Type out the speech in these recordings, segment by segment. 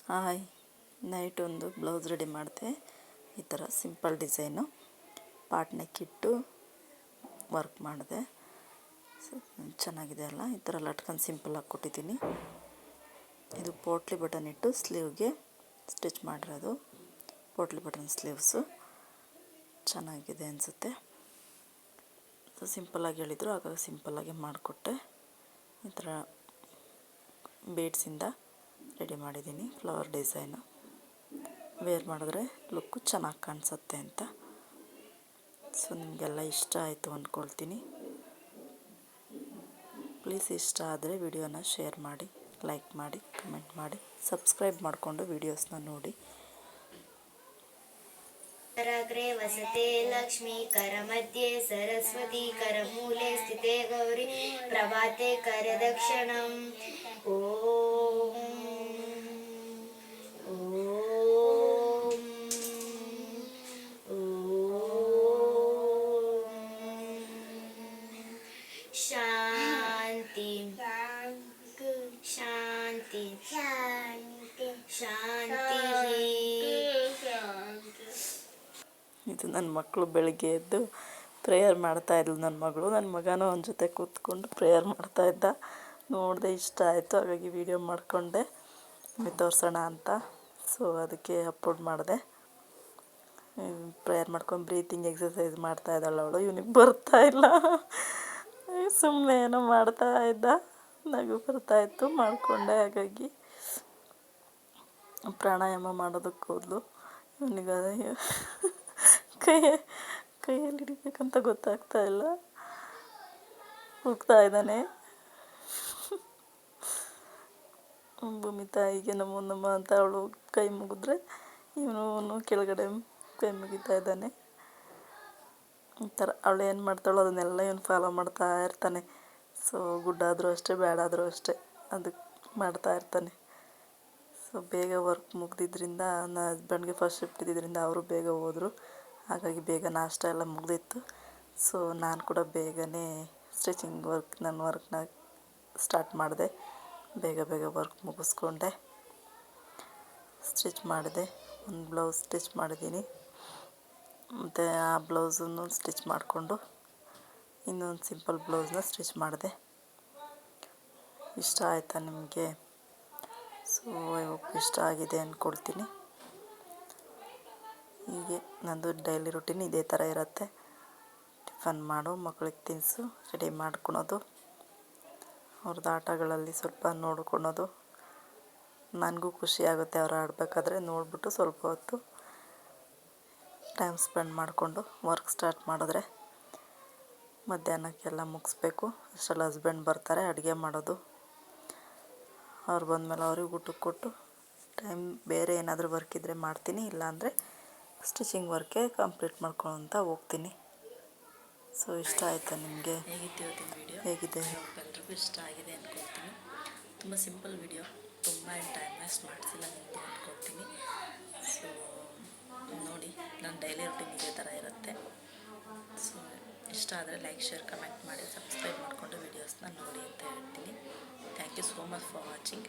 Hi, night ಒಂದು blouse ready ಮಾಡಿದೆ. ಈ ಥರ ಸಿಂಪಲ್ ಡಿಸೈನು ಪಾಟ್ ನೆಕ್ ಇಟ್ಟು ವರ್ಕ್ ಮಾಡಿದೆ. ಚೆನ್ನಾಗಿದೆ ಅಲ್ಲ. ಈ ಥರ ಲಟ್ಕನ್ ಸಿಂಪಲ್ಲಾಗಿ ಕೊಟ್ಟಿದ್ದೀನಿ. ಇದು ಪೋಟ್ಲಿ ಬಟನ್ ಇಟ್ಟು ಸ್ಲೀವ್ಗೆ ಸ್ಟಿಚ್ ಮಾಡಿರೋದು. ಪೋಟ್ಲಿ ಬಟನ್ ಸ್ಲೀವ್ಸು ಚೆನ್ನಾಗಿದೆ ಅನಿಸುತ್ತೆ. ಸಿಂಪಲ್ಲಾಗಿ ಹೇಳಿದರು, ಹಾಗಾಗಿ ಸಿಂಪಲ್ಲಾಗಿ ಮಾಡಿಕೊಟ್ಟೆ. ಈ ಥರ ಬೀಡ್ಸಿಂದ ರೆಡಿ ಮಾಡಿದ್ದೀನಿ. ಫ್ಲವರ್ ಡಿಸೈನು ವೇರ್ ಮಾಡಿದ್ರೆ ಲುಕ್ಕು ಚೆನ್ನಾಗಿ ಕಾಣಿಸುತ್ತೆ ಅಂತ. ಸೊ ನಿಮಗೆಲ್ಲ ಇಷ್ಟ ಆಯಿತು ಅಂದ್ಕೊಳ್ತೀನಿ. ಪ್ಲೀಸ್ ಇಷ್ಟ ಆದರೆ ವಿಡಿಯೋನ ಶೇರ್ ಮಾಡಿ, ಲೈಕ್ ಮಾಡಿ, ಕಮೆಂಟ್ ಮಾಡಿ, ಸಬ್ಸ್ಕ್ರೈಬ್ ಮಾಡಿಕೊಂಡು ವೀಡಿಯೋಸ್ನ ನೋಡಿ. कराग्रे वसते लक्ष्मी करमध्ये सरस्वती करमूले स्थिते गौरी प्रभाते करदक्षिणम् ॐ शान्ति शान्ति शान्ति. ಇದು ನನ್ನ ಮಕ್ಕಳು ಬೆಳಗ್ಗೆ ಎದ್ದು ಪ್ರೇಯರ್ ಮಾಡ್ತಾಯಿದ್ಲು. ನನ್ನ ಮಗಳು, ನನ್ನ ಮಗನೂ ಅವನ ಜೊತೆ ಕೂತ್ಕೊಂಡು ಪ್ರೇಯರ್ ಮಾಡ್ತಾಯಿದ್ದ. ನೋಡಿದೆ, ಇಷ್ಟ ಆಯಿತು, ಹಾಗಾಗಿ ವಿಡಿಯೋ ಮಾಡಿಕೊಂಡೆ ತೋರಿಸೋಣ ಅಂತ. ಸೊ ಅದಕ್ಕೆ ಅಪ್ಲೋಡ್ ಮಾಡಿದೆ. ಪ್ರೇಯರ್ ಮಾಡ್ಕೊಂಡು ಬ್ರೀತಿಂಗ್ ಎಕ್ಸಸೈಸ್ ಮಾಡ್ತಾಯಿದ್ದಾಳೆ ಅವಳು. ಇವನಿಗೆ ಬರ್ತಾಯಿಲ್ಲ, ಸುಮ್ಮನೆ ಏನೋ ಮಾಡ್ತಾಯಿದ್ದ, ನಗು ಬರ್ತಾಯಿತ್ತು, ಮಾಡಿಕೊಂಡೆ. ಹಾಗಾಗಿ ಪ್ರಾಣಾಯಾಮ ಮಾಡೋದಕ್ಕೆ ಹೋದ್ಲು. ಇವನಿಗೆ ಕೈಯಲ್ಲಿ ಹಿಡಿಬೇಕಂತ ಗೊತ್ತಾಗ್ತಾ ಇಲ್ಲ, ಹೋಗ್ತಾ ಇದ್ದಾನೆ. ಭೂಮಿ ತಾಯಿಗೆ ನಮ್ಮ ಅಂತ ಅವಳು ಕೈ ಮುಗಿದ್ರೆ ಇವನು ಕೆಳಗಡೆ ಕೈ ಮುಗಿತಾ ಇದ್ದಾನೆ. ಈ ಥರ ಅವಳು ಏನು ಮಾಡ್ತಾಳೋ ಅದನ್ನೆಲ್ಲ ಇವನು ಫಾಲೋ ಮಾಡ್ತಾ ಇರ್ತಾನೆ. ಸೊ ಗುಡ್ಡಾದರೂ ಅಷ್ಟೇ, ಬ್ಯಾಡಾದರೂ ಅಷ್ಟೇ, ಅದಕ್ಕೆ ಮಾಡ್ತಾ ಇರ್ತಾನೆ. ಸೊ ಬೇಗ ವರ್ಕ್ ಮುಗ್ದಿದ್ದರಿಂದ ನನ್ನ ಹಸ್ಬೆಂಡ್ಗೆ ಫಸ್ಟ್ ಶಿಫ್ಟ್ ಇದ್ದಿದ್ದರಿಂದ ಅವರು ಬೇಗ ಹೋದರು. ಹಾಗಾಗಿ ಬೇಗ ನಾಷ್ಟ ಎಲ್ಲ ಮುಗಿದಿತ್ತು. ಸೊ ನಾನು ಕೂಡ ಬೇಗನೆ ಸ್ಟಿಚಿಂಗ್ ನನ್ನ ವರ್ಕ್ನ ಸ್ಟಾರ್ಟ್ ಮಾಡಿದೆ. ಬೇಗ ವರ್ಕ್ ಮುಗಿಸ್ಕೊಂಡೆ, ಸ್ಟಿಚ್ ಮಾಡಿದೆ. ಒಂದು ಬ್ಲೌಸ್ ಸ್ಟಿಚ್ ಮಾಡಿದ್ದೀನಿ, ಮತ್ತು ಆ ಬ್ಲೌಸನ್ನು ಸ್ಟಿಚ್ ಮಾಡಿಕೊಂಡು ಇನ್ನೊಂದು ಸಿಂಪಲ್ ಬ್ಲೌಸ್ನ ಸ್ಟಿಚ್ ಮಾಡಿದೆ. ಇಷ್ಟ ಆಯಿತಾ ನಿಮಗೆ? ಸೊ ಇಷ್ಟ ಆಗಿದೆ ಅಂದ್ಕೊಳ್ತೀನಿ. ಹೀಗೆ ನಂದು ಡೈಲಿ ರೂಟೀನ್ ಇದೇ ಥರ ಇರುತ್ತೆ. ಟಿಫನ್ ಮಾಡು, ಮಕ್ಕಳಿಗೆ ತಿನ್ನಿಸು, ರೆಡಿ ಮಾಡ್ಕೊಳೋದು, ಅವ್ರದ್ದು ಆಟಗಳಲ್ಲಿ ಸ್ವಲ್ಪ ನೋಡ್ಕೊಳೋದು. ನನಗೂ ಖುಷಿ ಆಗುತ್ತೆ ಅವ್ರು ಆಡಬೇಕಾದ್ರೆ ನೋಡಿಬಿಟ್ಟು ಸ್ವಲ್ಪ ಹೊತ್ತು ಟೈಮ್ ಸ್ಪೆಂಡ್ ಮಾಡಿಕೊಂಡು ವರ್ಕ್ ಸ್ಟಾರ್ಟ್ ಮಾಡಿದ್ರೆ. ಮಧ್ಯಾಹ್ನಕ್ಕೆಲ್ಲ ಮುಗಿಸ್ಬೇಕು. ಅಷ್ಟರಲ್ಲಿ ಹಸ್ಬೆಂಡ್ ಬರ್ತಾರೆ, ಅಡುಗೆ ಮಾಡೋದು. ಅವ್ರು ಬಂದಮೇಲೆ ಅವ್ರಿಗೆ ಊಟಕ್ಕೆ ಕೊಟ್ಟು ಟೈಮ್ ಬೇರೆ ಏನಾದರೂ ವರ್ಕ್ ಇದ್ದರೆ ಮಾಡ್ತೀನಿ, ಇಲ್ಲಾಂದರೆ ಸ್ಟಿಚಿಂಗ್ ವರ್ಕೇ ಕಂಪ್ಲೀಟ್ ಮಾಡ್ಕೊಳಂತ ಹೋಗ್ತೀನಿ. ಸೊ ಇಷ್ಟ ಆಯಿತಾ ನಿಮಗೆ? ಹೇಗಿತ್ತು ಇವತ್ತಿನ ವಿಡಿಯೋ? ಹೇಗಿದೆ? ಎಲ್ರಿಗೂ ಇಷ್ಟ ಆಗಿದೆ ಅಂದ್ಕೊಳ್ತೀನಿ. ತುಂಬ ಸಿಂಪಲ್ ವಿಡಿಯೋ, ತುಂಬ ಟೈಮ್ ವೇಸ್ಟ್ ಮಾಡಿಸಿಲ್ಲ ನಿಮಗೆ ಅಂದ್ಕೊಳ್ತೀನಿ. ಸೊ ನೋಡಿ, ನನ್ನ ಡೈಲಿ ರೂಟೀನ್ ಇದೇ ಥರ ಇರುತ್ತೆ. ಸೊ ಇಷ್ಟ ಆದರೆ ಲೈಕ್, ಶೇರ್, ಕಮೆಂಟ್ ಮಾಡಿ, ಸಬ್ಸ್ಕ್ರೈಬ್ ಮಾಡಿಕೊಂಡು ವೀಡಿಯೋಸ್ನ ನೋಡಿ ಅಂತ ಹೇಳ್ತೀನಿ. Thank you so much for watching.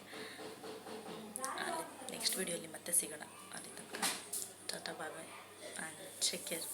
ಅಲ್ಲಿ ನೆಕ್ಸ್ಟ್ ವೀಡಿಯೋಲಿ ಮತ್ತೆ ಸಿಗೋಣ. ಅಲ್ಲಿ ತನಕ tata, bye bye and take care.